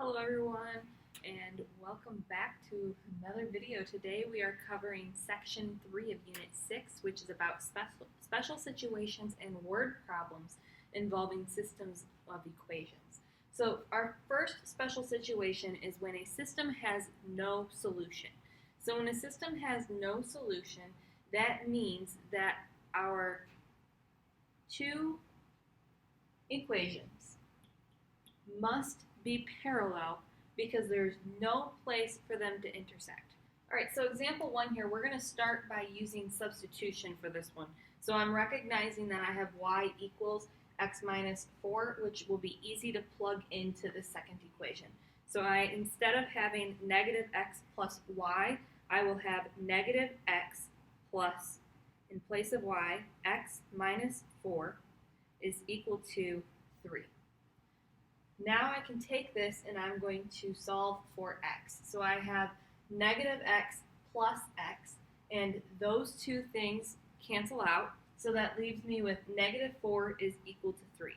Hello everyone, and welcome back to another video. Today we are covering section 3 of unit 6, which is about special situations and word problems involving systems of equations. So our first special situation is when a system has no solution. So when a system has no solution, that means that our two equations must be parallel because there's no place for them to intersect. Alright, so example 1 here, we're going to start by using substitution for this one. So I'm recognizing that I have y equals x minus 4, which will be easy to plug into the second equation. So instead of having negative x plus y, I will have negative x plus, in place of y, x minus 4 is equal to 3. Now I can take this and I'm going to solve for x. So I have negative x plus x, and those two things cancel out, so that leaves me with negative 4 is equal to 3.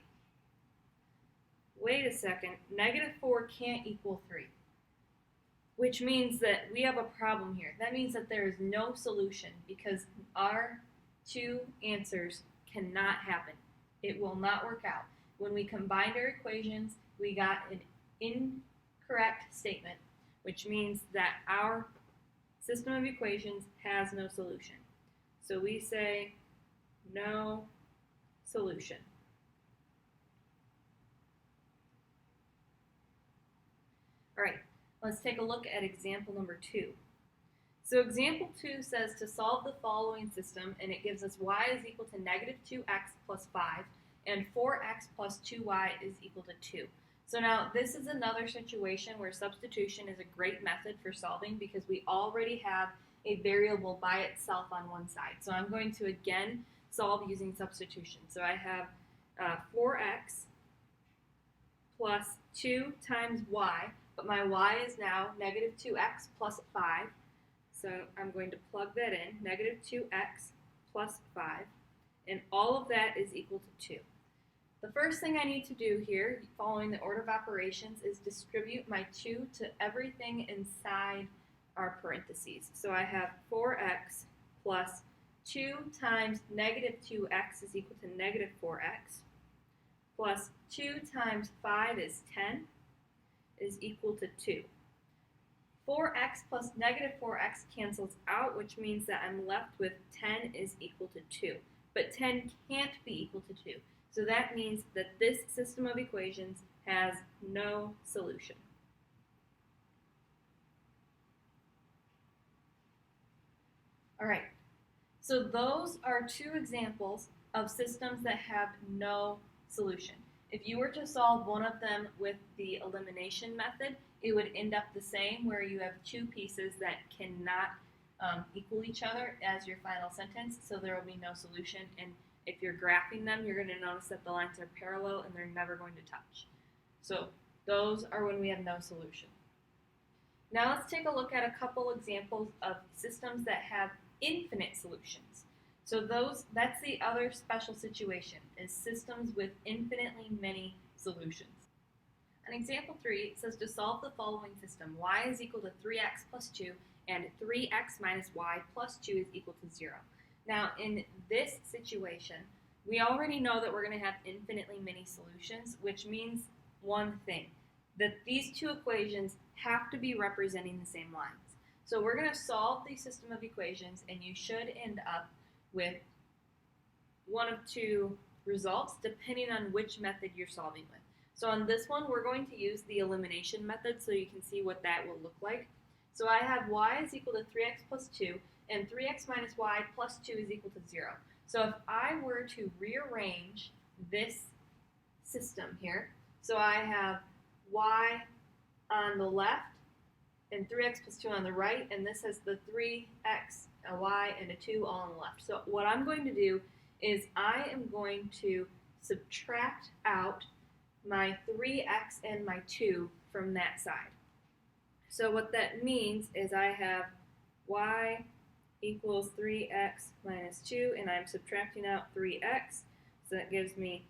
Wait a second, negative 4 can't equal 3, which means that we have a problem here. That means that there is no solution because our two answers cannot happen. It will not work out. When we combined our equations, we got an incorrect statement, which means that our system of equations has no solution. So we say no solution. All right, let's take a look at example number 2. So example 2 says to solve the following system, and it gives us y is equal to negative 2x plus 5, and 4x plus 2y is equal to 2. So now this is another situation where substitution is a great method for solving because we already have a variable by itself on one side. So I'm going to again solve using substitution. So I have 4x plus 2 times y, but my y is now negative 2x plus 5. So I'm going to plug that in, negative 2x plus 5, and all of that is equal to 2. The first thing I need to do here, following the order of operations, is distribute my 2 to everything inside our parentheses. So I have 4x plus 2 times negative 2x is equal to negative 4x, plus 2 times 5 is 10, is equal to 2. 4x plus negative 4x cancels out, which means that I'm left with 10 is equal to 2. But 10 can't be equal to 2. So that means that this system of equations has no solution. All right, so those are two examples of systems that have no solution. If you were to solve one of them with the elimination method, it would end up the same, where you have two pieces that cannot equal each other as your final sentence, so there will be no solution. And if you're graphing them, you're going to notice that the lines are parallel and they're never going to touch. So those are when we have no solution. Now let's take a look at a couple examples of systems that have infinite solutions. So that's the other special situation, is systems with infinitely many solutions. In example 3, it says to solve the following system, y is equal to 3x plus 2 and 3x minus y plus 2 is equal to 0. Now, in this situation, we already know that we're going to have infinitely many solutions, which means one thing, that these two equations have to be representing the same lines. So we're going to solve the system of equations, and you should end up with one of two results, depending on which method you're solving with. So on this one, we're going to use the elimination method so you can see what that will look like. So I have y is equal to 3x plus 2, and 3x minus y plus 2 is equal to 0. So if I were to rearrange this system here, so I have y on the left and 3x plus 2 on the right, and this has the 3x, a y, and a 2 all on the left. So what I'm going to do is I am going to subtract out my 3x and my 2 from that side. So what that means is I have y equals 3x minus 2, and I'm subtracting out 3x, so that gives me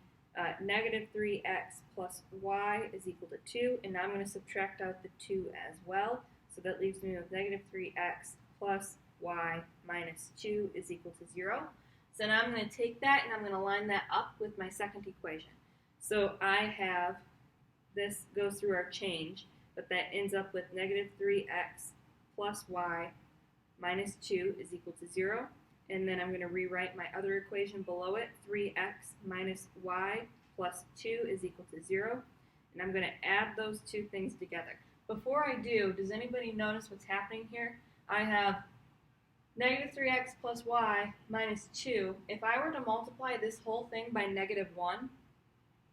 negative 3x plus y is equal to 2, and now I'm going to subtract out the 2 as well, so that leaves me with negative 3x plus y minus 2 is equal to 0. So now I'm going to take that and I'm going to line that up with my second equation. So I have, this goes through our change, but that ends up with negative 3x plus y minus 2 is equal to 0. And then I'm going to rewrite my other equation below it, 3x minus y plus 2 is equal to 0. And I'm going to add those two things together. Before I do, does anybody notice what's happening here? I have negative 3x plus y minus 2. If I were to multiply this whole thing by negative 1,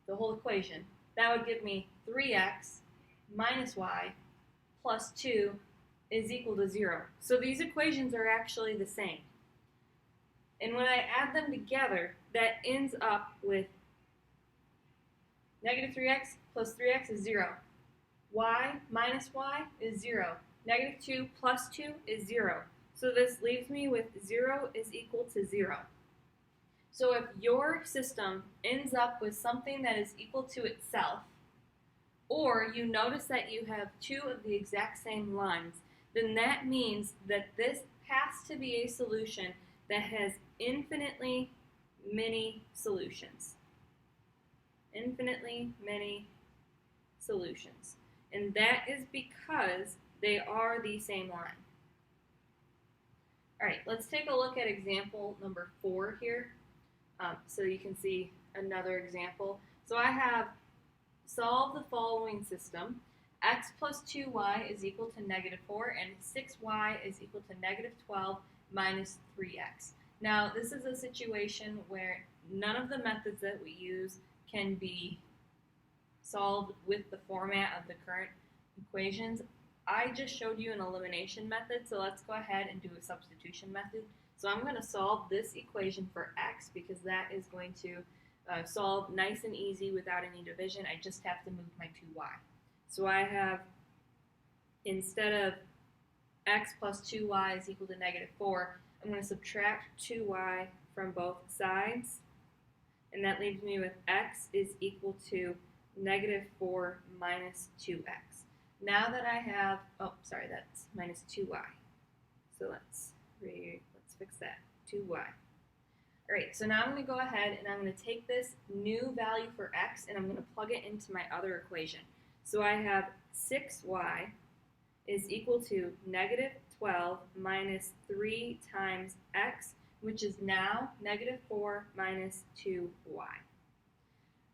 the whole equation, that would give me 3x minus y plus 2 is equal to 0. So these equations are actually the same. And when I add them together, that ends up with negative 3x plus 3x is 0. Y minus y is 0. Negative 2 plus 2 is 0. So this leaves me with 0 is equal to 0. So if your system ends up with something that is equal to itself, or you notice that you have two of the exact same lines, then that means that this has to be a solution that has infinitely many solutions. Infinitely many solutions. And that is because they are the same line. All right, let's take a look at example number 4 here. So you can see another example. So I have solved the following system. X plus 2y is equal to negative 4, and 6y is equal to negative 12 minus 3x. Now, this is a situation where none of the methods that we use can be solved with the format of the current equations. I just showed you an elimination method, so let's go ahead and do a substitution method. So I'm going to solve this equation for x because that is going to solve nice and easy without any division. I just have to move my 2y. So I have, instead of x plus 2y is equal to negative 4, I'm going to subtract 2y from both sides, and that leaves me with x is equal to negative 4 minus 2x. Now that I have, oh, sorry, that's minus 2y. So let's fix that, 2y. All right, so now I'm going to go ahead and I'm going to take this new value for x and I'm going to plug it into my other equation. So I have 6y is equal to negative 12 minus 3 times x, which is now negative 4 minus 2y.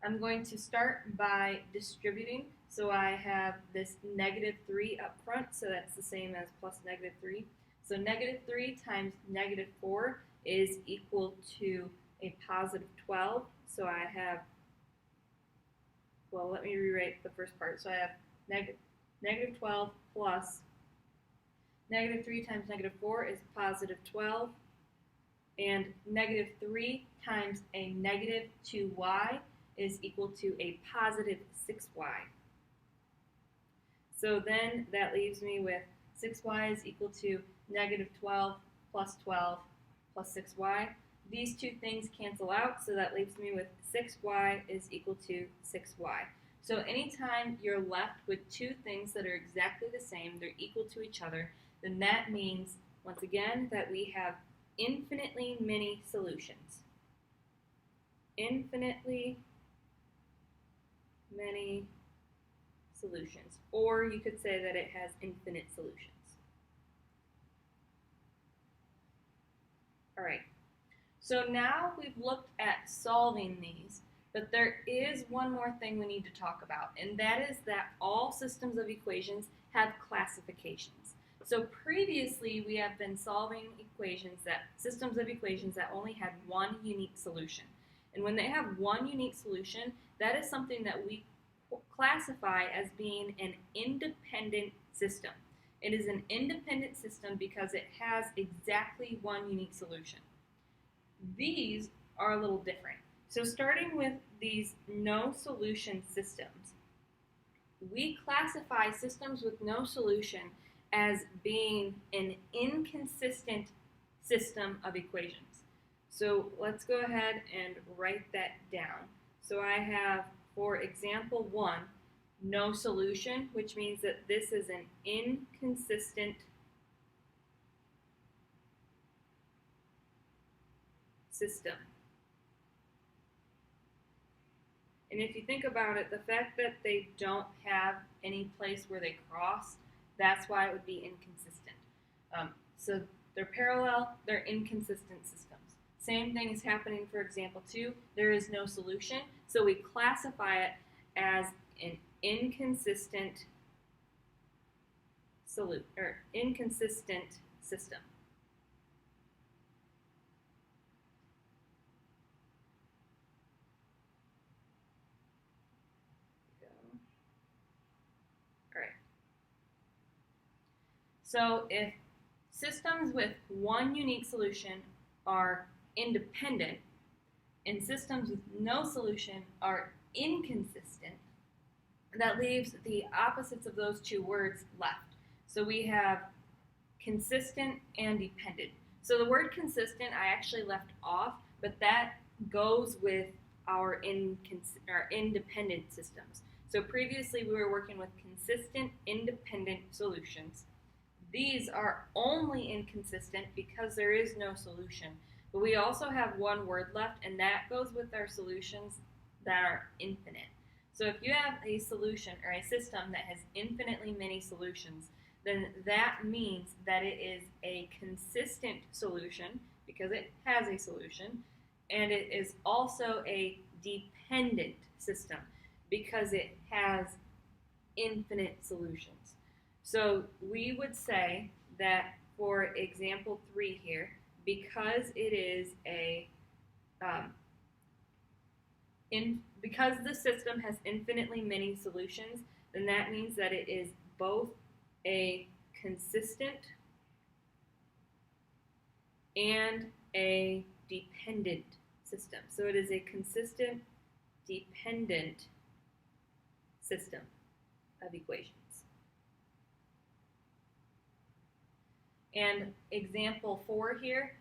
I'm going to start by distributing. So I have this negative 3 up front, so that's the same as plus negative 3. So negative 3 times negative 4 is equal to a positive 12. So I have, well, let me rewrite the first part. So I have negative 12 plus negative 3 times negative 4 is positive 12. And negative 3 times a negative 2y is equal to a positive 6y. So then that leaves me with 6y is equal to negative 12 plus 12 plus 6y. These two things cancel out, so that leaves me with 6y is equal to 6y. So anytime you're left with two things that are exactly the same, they're equal to each other, then that means, once again, that we have infinitely many solutions. Infinitely many solutions. Or you could say that it has infinite solutions. All right. So now we've looked at solving these, but there is one more thing we need to talk about, and that is that all systems of equations have classifications. So previously we have been solving systems of equations that only had one unique solution. And when they have one unique solution, that is something that we classify as being an independent system. It is an independent system because it has exactly one unique solution. These are a little different. So starting with these no solution systems, we classify systems with no solution as being an inconsistent system of equations. So let's go ahead and write that down. So I have, for example 1, no solution, which means that this is an inconsistent system. And if you think about it, the fact that they don't have any place where they cross, that's why it would be inconsistent. So they're parallel, they're inconsistent systems. Same thing is happening for example 2. There is no solution, so we classify it as an inconsistent inconsistent system. All right. So if systems with one unique solution are independent and systems with no solution are inconsistent, that leaves the opposites of those two words left. So we have consistent and dependent. So the word consistent I actually left off, but that goes with our independent systems. So previously we were working with consistent independent solutions. These are only inconsistent because there is no solution. But we also have one word left, and that goes with our solutions that are infinite. So if you have a solution or a system that has infinitely many solutions, then that means that it is a consistent solution because it has a solution, and it is also a dependent system because it has infinite solutions. So we would say that for example 3 here, because it is because the system has infinitely many solutions, then that means that it is both a consistent and a dependent system. So it is a consistent, dependent system of equations. And example 4 here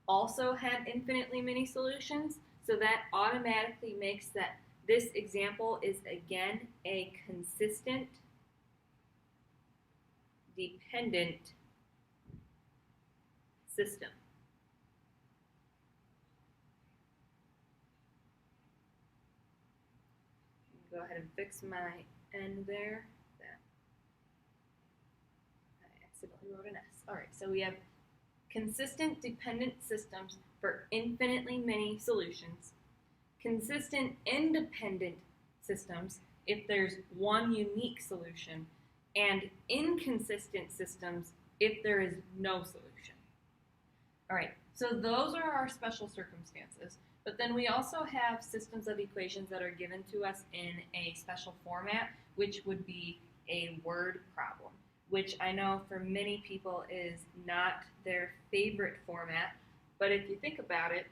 also had infinitely many solutions, so that automatically makes that this example is again a consistent, dependent system. Go ahead and fix my end there. I accidentally wrote an S. All right, so we have consistent dependent systems for infinitely many solutions, consistent independent systems if there's one unique solution, and inconsistent systems if there is no solution. All right, so those are our special circumstances, but then we also have systems of equations that are given to us in a special format, which would be a word problem, which I know for many people is not their favorite format, but if you think about it,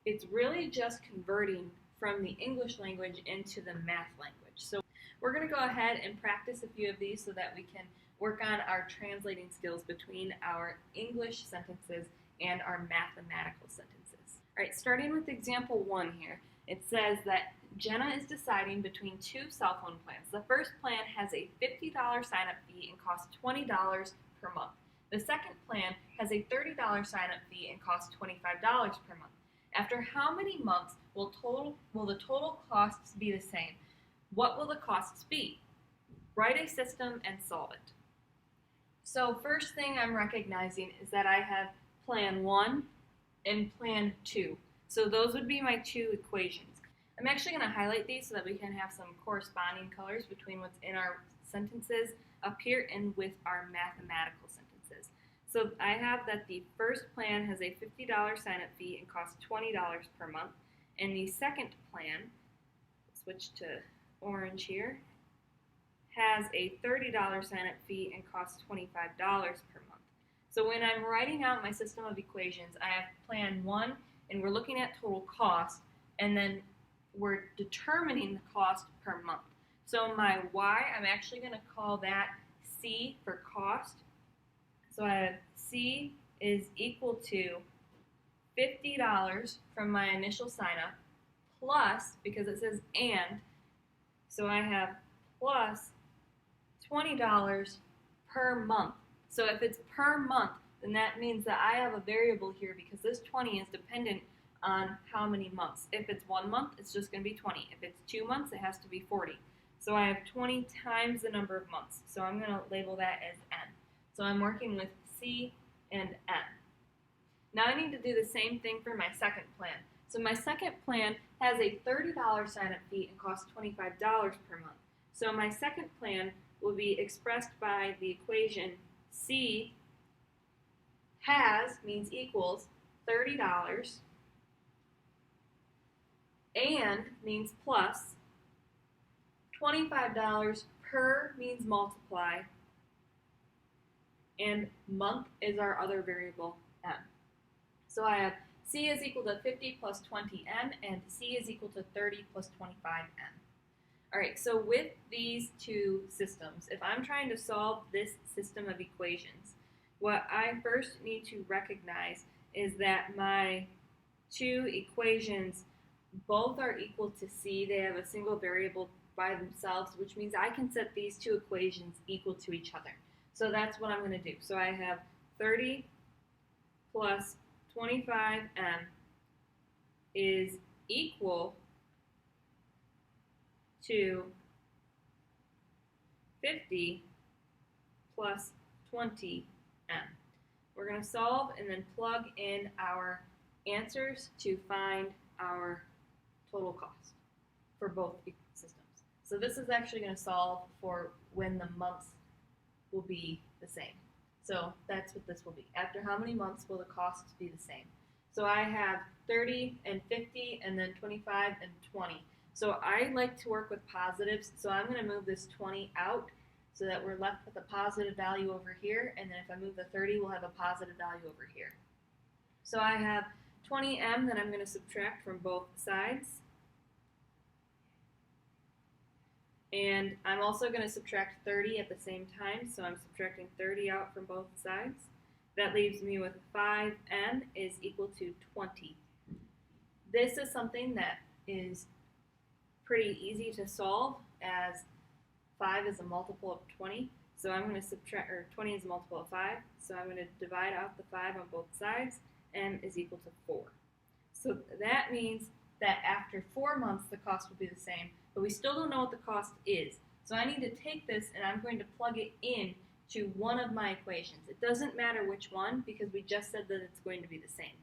it's really just converting from the English language into the math language. So we're going to go ahead and practice a few of these so that we can work on our translating skills between our English sentences and our mathematical sentences. All right, starting with example 1 here, it says that Jenna is deciding between 2 cell phone plans. The first plan has a $50 sign-up fee and costs $20 per month. The second plan has a $30 sign-up fee and costs $25 per month. After how many months will the total costs be the same? What will the costs be? Write a system and solve it. So first thing I'm recognizing is that I have plan 1 and plan 2. So those would be my two equations. I'm actually going to highlight these so that we can have some corresponding colors between what's in our sentences up here and with our mathematical sentences. So I have that the first plan has a $50 sign-up fee and costs $20 per month, and the second plan, switch to orange here, has a $30 sign-up fee and costs $25 per month. So when I'm writing out my system of equations, I have plan 1, and we're looking at total cost, and then we're determining the cost per month. So my y, I'm actually going to call that C for cost. So I have C is equal to $50 from my initial sign up plus, because it says and, so I have plus $20 per month. So if it's per month, then that means that I have a variable here because this 20 is dependent on how many months. If it's 1 month, it's just going to be 20. If it's 2 months, it has to be 40. So I have 20 times the number of months. So I'm going to label that as n. So I'm working with C and n. Now I need to do the same thing for my second plan. So my second plan has a $30 sign-up fee and costs $25 per month. So my second plan will be expressed by the equation C has means equals $30 and means plus, $25 per means multiply, and month is our other variable m. So I have C is equal to 50 plus 20m and C is equal to 30 plus 25m. Alright, so with these two systems, if I'm trying to solve this system of equations, what I first need to recognize is that my two equations both are equal to C. They have a single variable by themselves, which means I can set these two equations equal to each other. So that's what I'm going to do. So I have 30 plus 25m is equal to 50 plus 20m. We're going to solve and then plug in our answers to find our total cost for both systems. So this is actually going to solve for when the months will be the same. So that's what this will be. After how many months will the costs be the same? So I have 30 and 50 and then 25 and 20. So I like to work with positives, so I'm going to move this 20 out so that we're left with a positive value over here, and then if I move the 30, we'll have a positive value over here. So I have 20m that I'm going to subtract from both sides. And I'm also going to subtract 30 at the same time, so I'm subtracting 30 out from both sides. That leaves me with 5m is equal to 20. This is something that is pretty easy to solve, as 5 is a multiple of 20. So I'm going to subtract, or 20 is a multiple of 5, so I'm going to divide out the 5 on both sides. M is equal to 4. So that means that after 4 months the cost will be the same, but we still don't know what the cost is. So I need to take this and I'm going to plug it in to one of my equations. It doesn't matter which one because we just said that it's going to be the same.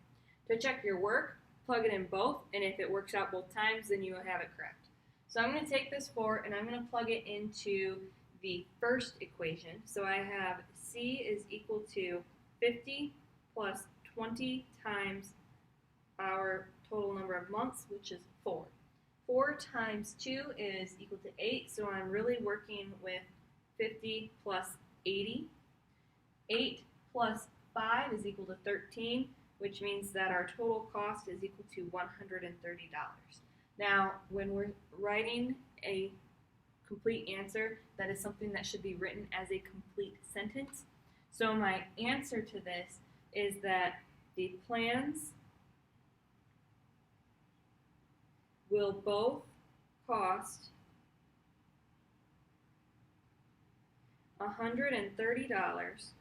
To check your work, plug it in both, and if it works out both times, then you will have it correct. So I'm going to take this 4 and I'm going to plug it into the first equation. So I have C is equal to 50 plus 20 times our total number of months, which is 4. 4 times 2 is equal to 8, so I'm really working with 50 plus 80. 8 plus 5 is equal to 13, which means that our total cost is equal to $130. Now, when we're writing a complete answer, that is something that should be written as a complete sentence. So my answer to this is that the plans will both cost $130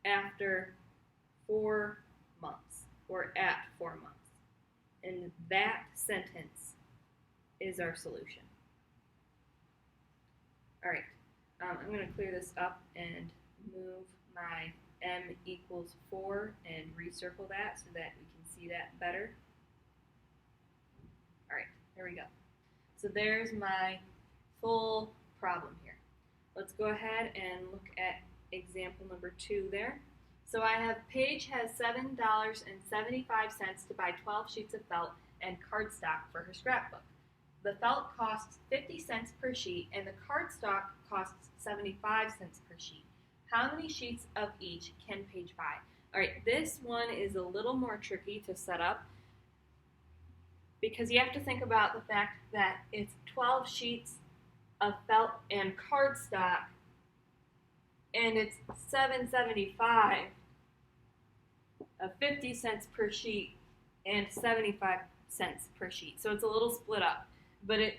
after 4 months, or at 4 months. And that sentence is our solution. All right, I'm going to clear this up and move my m equals 4 and recircle that so that we can see that better. All right, here we go. So there's my full problem here. Let's go ahead and look at example number 2 there. So I have Paige has $7.75 to buy 12 sheets of felt and cardstock for her scrapbook. The felt costs 50 cents per sheet and the cardstock costs 75 cents per sheet. How many sheets of each can Paige buy? All right, this one is a little more tricky to set up because you have to think about the fact that it's 12 sheets of felt and cardstock and it's $7.75 of 50 cents per sheet and 75 cents per sheet. So it's a little split up, but it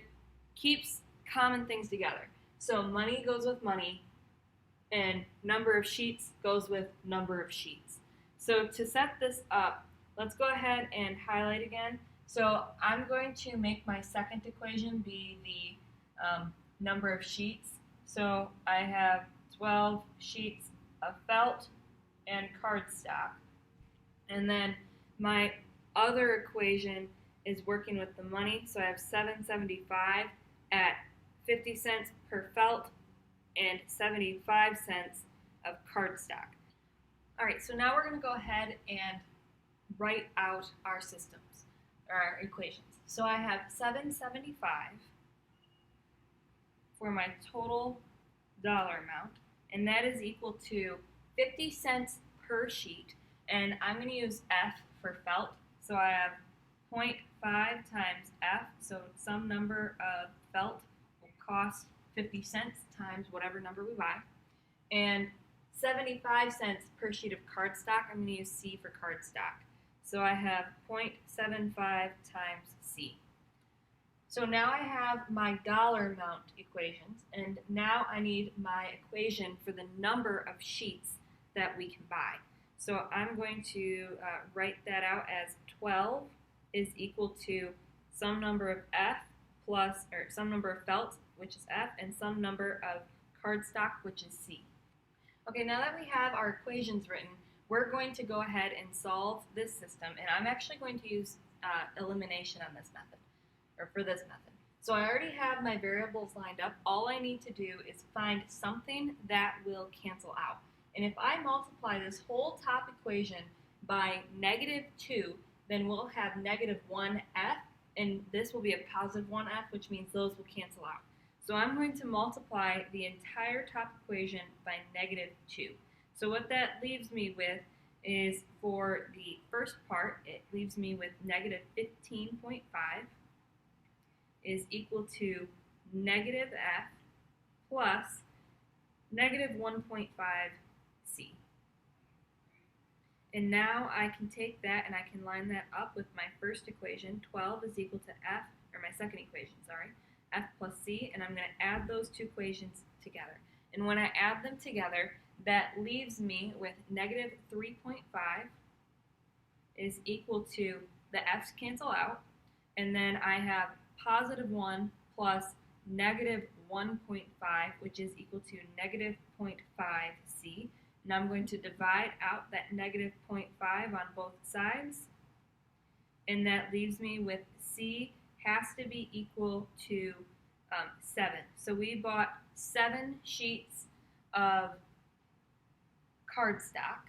keeps common things together. So money goes with money, and number of sheets goes with number of sheets. So to set this up, let's go ahead and highlight again. So I'm going to make my second equation be the number of sheets. So I have 12 sheets of felt and cardstock. And then my other equation is working with the money. So I have $7.75 at 50 cents per felt and 75 cents of cardstock. All right, so now we're going to go ahead and write out our systems, or our equations. So I have $7.75 for my total dollar amount, and that is equal to 50 cents per sheet. And I'm going to use F for felt. So I have 0.5 times F, so some number of felt will cost 50 cents times whatever number we buy. And 75 cents per sheet of cardstock, I'm going to use C for cardstock. So I have 0.75 times C. So now I have my dollar amount equations, and now I need my equation for the number of sheets that we can buy. So I'm going to write that out as 12 is equal to some number of F plus, or some number of felt, which is F, and some number of cardstock, which is C. Okay, now that we have our equations written, we're going to go ahead and solve this system, and I'm actually going to use elimination on this method, or for this method. So I already have my variables lined up. All I need to do is find something that will cancel out. And if I multiply this whole top equation by -2, then we'll have -1F, and this will be a positive 1F, which means those will cancel out. So I'm going to multiply the entire top equation by -2. So what that leaves me with is, for the first part, it leaves me with -15.5 is equal to -F plus -1.5C. And now I can take that and I can line that up with my first equation. 12 is equal to F, or my second equation, sorry, F plus C, and I'm going to add those two equations together. And when I add them together, that leaves me with -3.5 is equal to, the F's cancel out, and then I have +1 plus -1.5, which is equal to -0.5C. And I'm going to divide out that -0.5 on both sides, and that leaves me with C has to be equal to 7. So we bought 7 sheets of cardstock,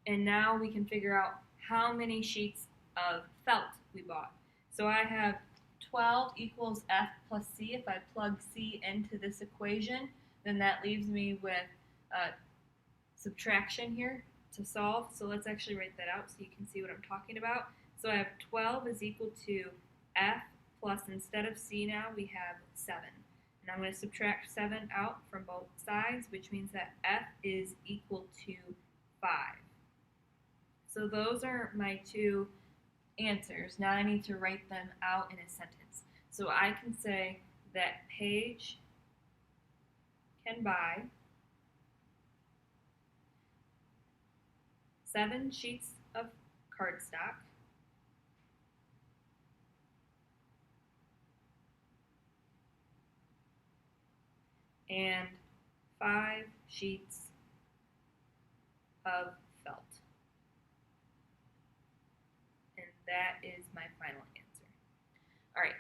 and now we can figure out how many sheets of felt we bought. So I have 12 equals F plus C. If I plug C into this equation, then that leaves me with subtraction here to solve. So let's actually write that out so you can see what I'm talking about. So I have 12 is equal to F plus, instead of C now, we have 7. And I'm going to subtract 7 out from both sides, which means that F is equal to 5. So those are my two answers. Now I need to write them out in a sentence. So I can say that Paige can buy 7 sheets of cardstock and 5 sheets of felt. And that is my final answer. All right,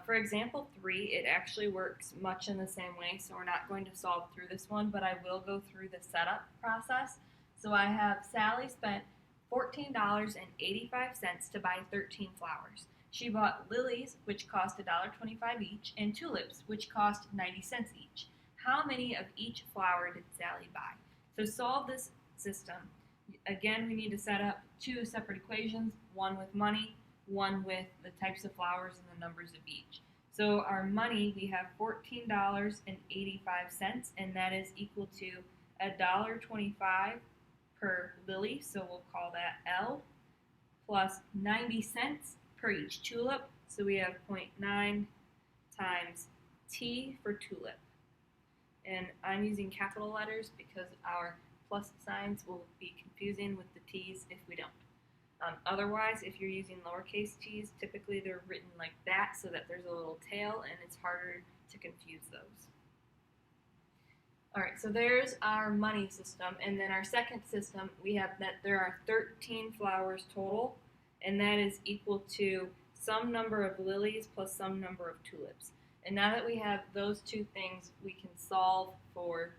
for example 3, it actually works much in the same way, so we're not going to solve through this one, but I will go through the setup process. So I have Sally spent $14.85 to buy 13 flowers. She bought lilies, which cost $1.25 each, and tulips, which cost 90 cents each. How many of each flower did Sally buy? To solve this system, again, we need to set up 2 separate equations, one with money, one with the types of flowers and the numbers of each. So our money, we have $14.85, and that is equal to $1.25 per lily, so we'll call that L, plus 90 cents per each tulip. So we have 0.9 times T for tulip. And I'm using capital letters because our plus signs will be confusing with the T's if we don't. Otherwise, if you're using lowercase t's, typically they're written like that so that there's a little tail and it's harder to confuse those. Alright, so there's our money system, and then our second system, we have that there are 13 flowers total, and that is equal to some number of lilies plus some number of tulips. And now that we have those two things, we can solve for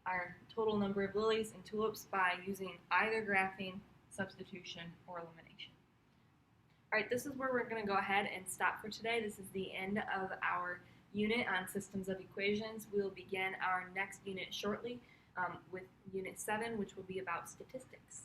our total number of lilies and tulips by using either graphing, substitution, or elimination. All right, this is where we're going to go ahead and stop for today. This is the end of our unit on systems of equations. We'll begin our next unit shortly with Unit 7, which will be about statistics.